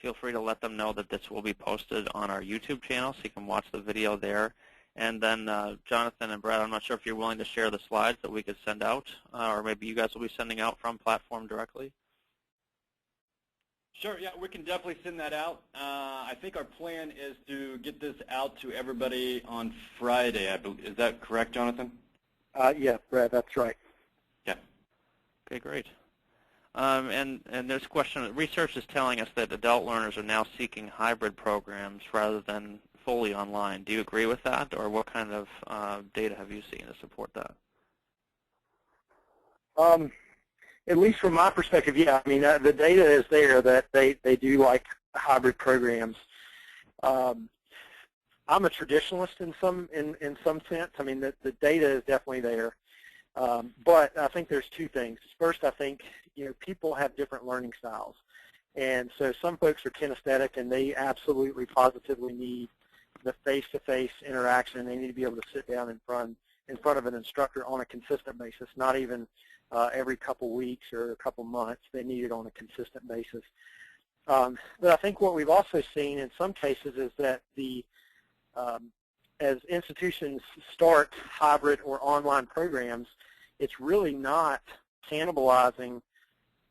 feel free to let them know that this will be posted on our YouTube channel, so you can watch the video there. And then Jonathan and Brad, I'm not sure if you're willing to share the slides that we could send out, or maybe you guys will be sending out from PlattForm directly. Sure, yeah, we can definitely send that out. I think our plan is to get this out to everybody on Friday, I believe. Is that correct, Jonathan? Yeah, Brad, that's right. Yeah. Okay, great. And there's a question. Research is telling us that adult learners are now seeking hybrid programs rather than fully online. Do you agree with that, or what kind of data have you seen to support that? At least from my perspective, yeah. I mean, the data is there that they do like hybrid programs. I'm a traditionalist in some sense. I mean, the data is definitely there, but I think there's two things. First, I think people have different learning styles, and so some folks are kinesthetic, and they absolutely, positively need the face-to-face interaction. They need to be able to sit down in front of an instructor on a consistent basis, not even every couple weeks or a couple months. They need it on a consistent basis. But I think what we've also seen in some cases is that as institutions start hybrid or online programs, it's really not cannibalizing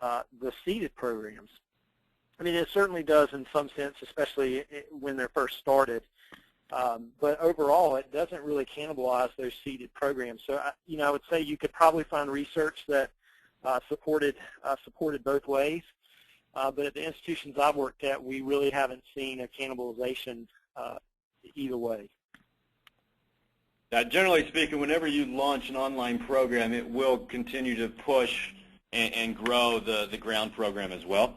the seated programs. I mean, it certainly does in some sense, especially when they're first started. But overall, it doesn't really cannibalize those seated programs. So, I would say you could probably find research that supported both ways. But at the institutions I've worked at, we really haven't seen a cannibalization either way. Generally speaking, whenever you launch an online program, it will continue to push and grow the ground program as well.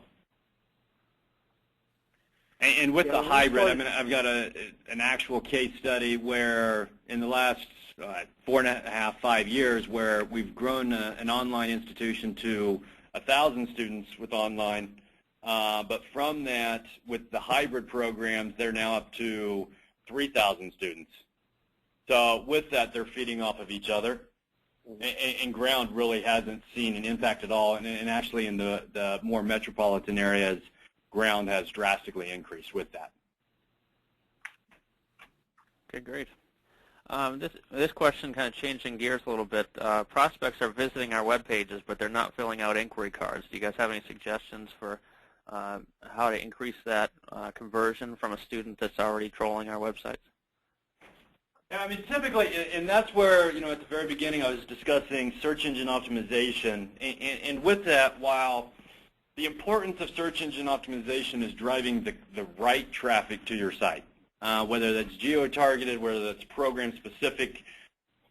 And with the hybrid, I mean, I've got an actual case study where in the last 4.5, 5 years, where we've grown an online institution to 1,000 students with online. But from that, with the hybrid programs, they're now up to 3,000 students. So with that, they're feeding off of each other. And ground really hasn't seen an impact at all. And actually in the more metropolitan areas, ground has drastically increased with that. Okay, great. This question kind of changing gears a little bit. Prospects are visiting our web pages, but they're not filling out inquiry cards. Do you guys have any suggestions for how to increase that conversion from a student that's already trolling our websites? Yeah, I mean, typically, and that's where, at the very beginning I was discussing search engine optimization. And with that, while the importance of search engine optimization is driving the right traffic to your site, whether that's geo-targeted, whether that's program-specific,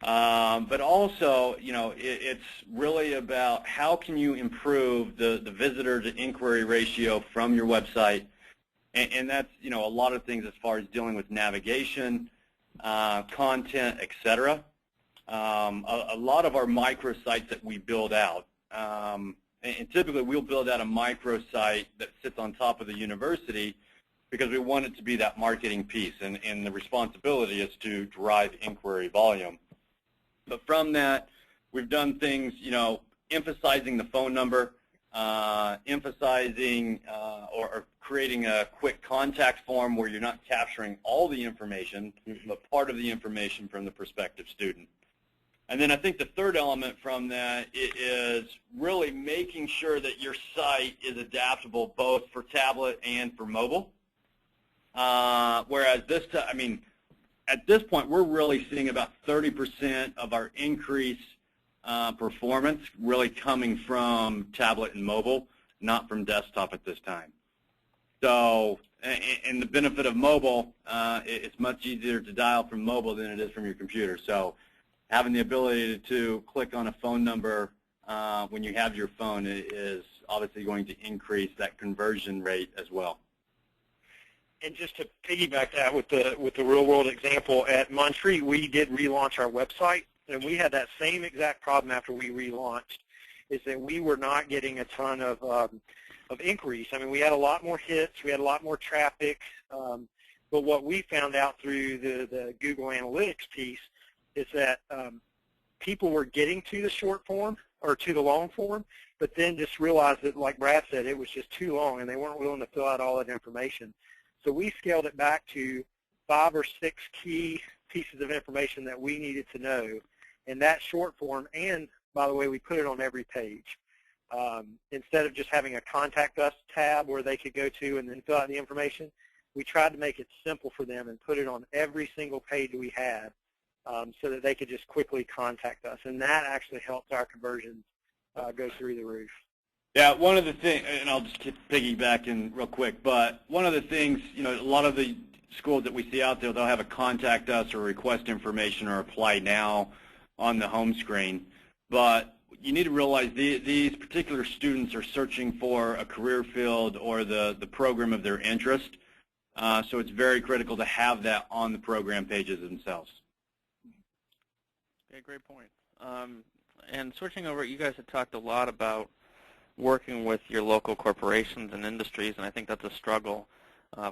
but also, it's really about how can you improve the visitor-to-inquiry ratio from your website, and that's, a lot of things as far as dealing with navigation, content, etc. A lot of our microsites that we build out, and typically we'll build out a microsite that sits on top of the university because we want it to be that marketing piece, and the responsibility is to drive inquiry volume. But from that, we've done things, emphasizing the phone number, emphasizing or creating a quick contact form where you're not capturing all the information, but part of the information from the prospective student. And then I think the third element from that is really making sure that your site is adaptable both for tablet and for mobile. Whereas at this point, we're really seeing about 30% of our increase performance really coming from tablet and mobile, not from desktop at this time. So, and the benefit of mobile, it's much easier to dial from mobile than it is from your computer. So having the ability to click on a phone number when you have your phone is obviously going to increase that conversion rate as well. And just to piggyback that with the real-world example, at Montreat, we did relaunch our website, and we had that same exact problem after we relaunched, is that we were not getting a ton of inquiries. I mean, we had a lot more hits, we had a lot more traffic, but what we found out through the Google Analytics piece is that people were getting to the short form or to the long form, but then just realized that, like Brad said, it was just too long, and they weren't willing to fill out all that information. So we scaled it back to 5 or 6 key pieces of information that we needed to know in that short form, and, by the way, we put it on every page. Instead of just having a Contact Us tab where they could go to and then fill out the information, we tried to make it simple for them and put it on every single page we had so that they could just quickly contact us. And that actually helped our conversions go through the roof. Yeah, one of the things, and I'll just piggyback in real quick, but one of the things, a lot of the schools that we see out there, they'll have a contact us or request information or apply now on the home screen. But you need to realize these particular students are searching for a career field or the program of their interest. So it's very critical to have that on the program pages themselves. Okay, great point. And switching over, you guys have talked a lot about working with your local corporations and industries, and I think that's a struggle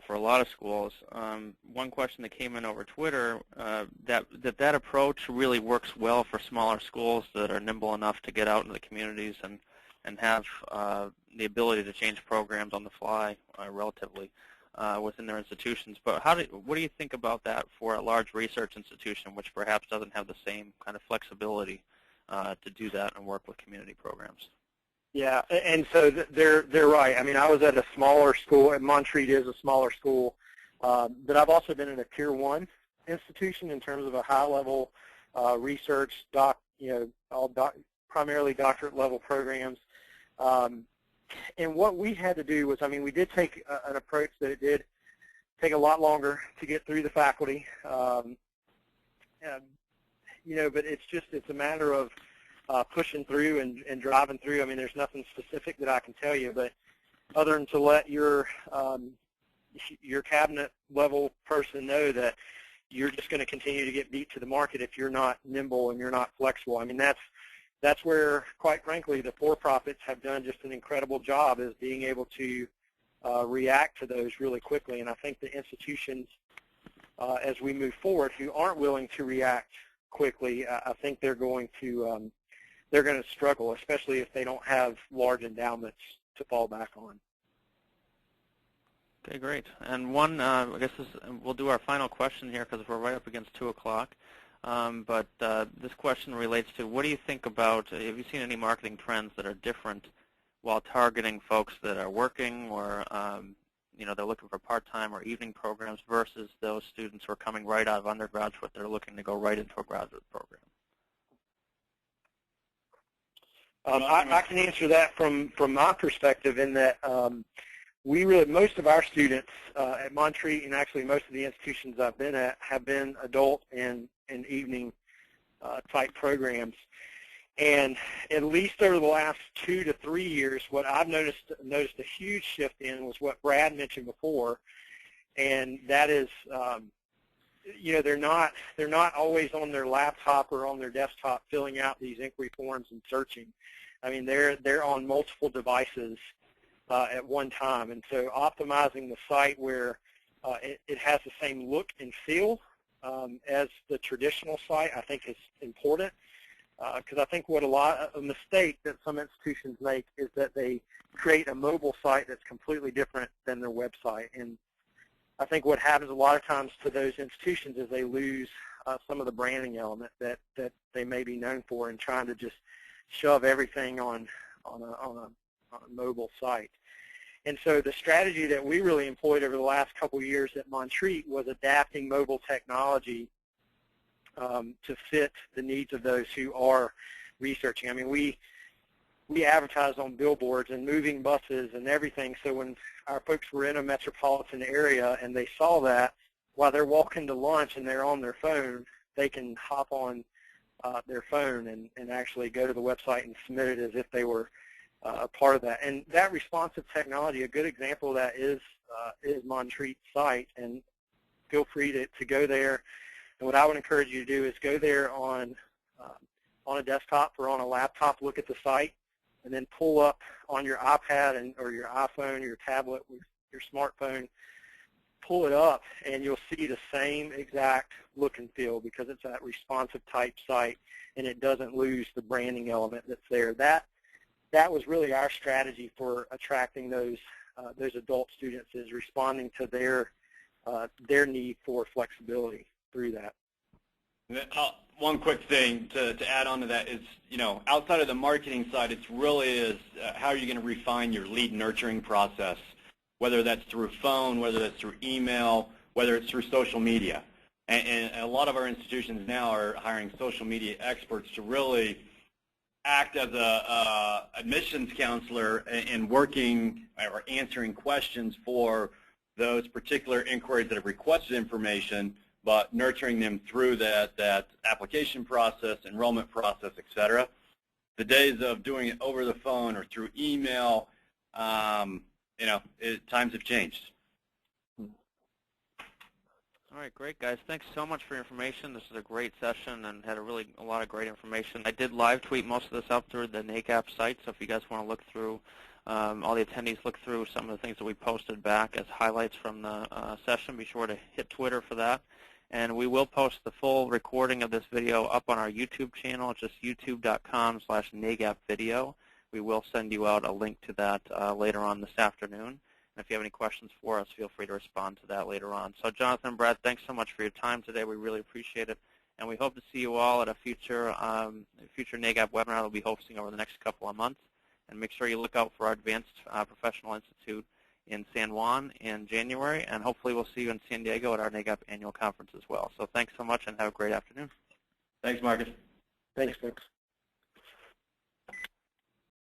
for a lot of schools. One question that came in over Twitter, that approach really works well for smaller schools that are nimble enough to get out into the communities and have the ability to change programs on the fly relatively within their institutions. But what do you think about that for a large research institution which perhaps doesn't have the same kind of flexibility to do that and work with community programs? Yeah, and so they're right. I mean, I was at a smaller school, and Montreat is a smaller school, but I've also been in a Tier 1 institution in terms of a high-level research, primarily doctorate level programs. And what we had to do was, I mean, we did take an approach that it did take a lot longer to get through the faculty, but it's a matter of pushing through and driving through. I mean, there's nothing specific that I can tell you, but other than to let your cabinet level person know that you're just going to continue to get beat to the market if you're not nimble and you're not flexible. I mean, that's where, quite frankly, the for-profits have done just an incredible job, is being able to react to those really quickly. And I think the institutions, as we move forward, who aren't willing to react quickly, I think they're going to struggle, especially if they don't have large endowments to fall back on. Okay, great. And one, I guess we'll do our final question here because we're right up against 2 o'clock. But this question relates to, what do you think about, have you seen any marketing trends that are different while targeting folks that are working or, they're looking for part-time or evening programs versus those students who are coming right out of undergraduate, they're looking to go right into a graduate program? I can answer that from my perspective in that most of our students at Montreat, and actually most of the institutions I've been at, have been adult and evening type programs. And at least over the last 2 to 3 years, what I've noticed a huge shift in was what Brad mentioned before, and that is, they're not always on their laptop or on their desktop filling out these inquiry forms and searching. I mean, they're on multiple devices at one time, and so optimizing the site where it has the same look and feel as the traditional site, I think, is important, because I think a mistake that some institutions make is that they create a mobile site that's completely different than their website. And I think what happens a lot of times to those institutions is they lose some of the branding element that they may be known for, and trying to just shove everything on a mobile site. And so the strategy that we really employed over the last couple of years at Montreat was adapting mobile technology to fit the needs of those who are researching. I mean, we advertise on billboards and moving buses and everything, so when our folks were in a metropolitan area and they saw that, while they're walking to lunch and they're on their phone, they can hop on their phone and actually go to the website and submit it as if they were a part of that. And that responsive technology, a good example of that is Montreat Site, and feel free to go there. And what I would encourage you to do is go there on a desktop or on a laptop, look at the site, and then pull up on your iPad or your iPhone or your tablet with your smartphone, pull it up, and you'll see the same exact look and feel, because it's that responsive type site, and it doesn't lose the branding element that's there. That was really our strategy for attracting those adult students, is responding to their need for flexibility through that. One quick thing to add on to that is, outside of the marketing side, it's really is how are you going to refine your lead nurturing process, whether that's through phone, whether that's through email, whether it's through social media. And a lot of our institutions now are hiring social media experts to really act as a admissions counselor in working or answering questions for those particular inquiries that have requested information, but nurturing them through that application process, enrollment process, et cetera. The days of doing it over the phone or through email, times have changed. All right, great, guys. Thanks so much for your information. This is a great session and had a lot of great information. I did live tweet most of this up through the NAGAP site, so if you guys want to look through, all the attendees look through some of the things that we posted back as highlights from the session, be sure to hit Twitter for that. And we will post the full recording of this video up on our YouTube channel. It's just youtube.com/NAGAP video. We will send you out a link to that later on this afternoon. And if you have any questions for us, feel free to respond to that later on. So Jonathan and Brad, thanks so much for your time today. We really appreciate it. And we hope to see you all at a future NAGAP webinar that we'll be hosting over the next couple of months. And make sure you look out for our Advanced Professional Institute in San Juan in January. And hopefully we'll see you in San Diego at our NAGAP annual conference as well. So thanks so much and have a great afternoon. Thanks, Marcus. Thanks, folks.